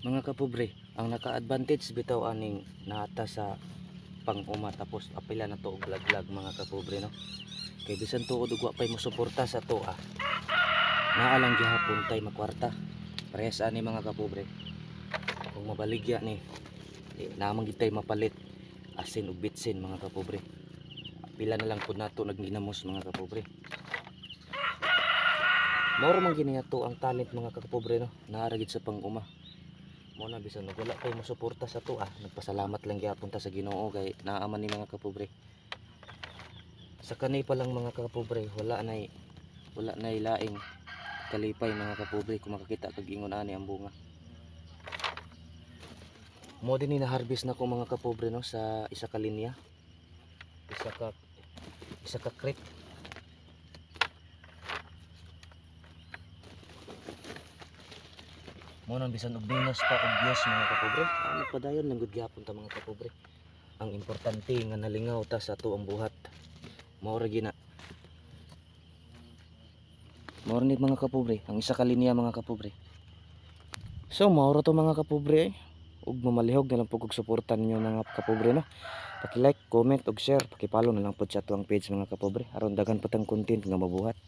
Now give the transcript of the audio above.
Mga kapobre, ang naka-advantage bitaw aning nata sa pang-uma tapos apila na to og laglag mga kapobre no. Kay bisan tuod ug wa pay mo suporta sa to naa lang gihapon tay makwarta. Parehas ani mga kapobre. Kung mabaligya ni naman gitay mapalit asin ug bitsin mga kapobre. Pila na lang pud nato nagginamos mga kapobre. Mao man gini ato ang talent mga kapobre no. Naa gid sa pang-uma. Mo na bisan wala kay mo suporta sa to nagpasalamat lang gyapon ta sa Ginoo kay naaman ni mga kapobre. Sa kanay pa lang mga kapobre wala nay laing kalipay mga kapobre kung makakita kag ingon ani ang bunga. Mo din ni na harvest na ko mga kapobre no sa isa ka linya. Isa ka crate. Mo nang bisan og dinos pa og Dios mga kapobre. Ano padayon lang gud gyapon ta mga kapobre. Ang importante nga nalingaw ta sa tuong buhat. Mao ra gina. Mao ni mga kapobre, ang isa ka linya mga kapobre. So mao ra to mga kapobre. Ug mamalihog na lang pug og suportan niyo mga kapobre no. Paki-like, comment ug share, paki-follow na lang pod sa atuang page mga kapobre aron daghan pa tang content nga mabuhat.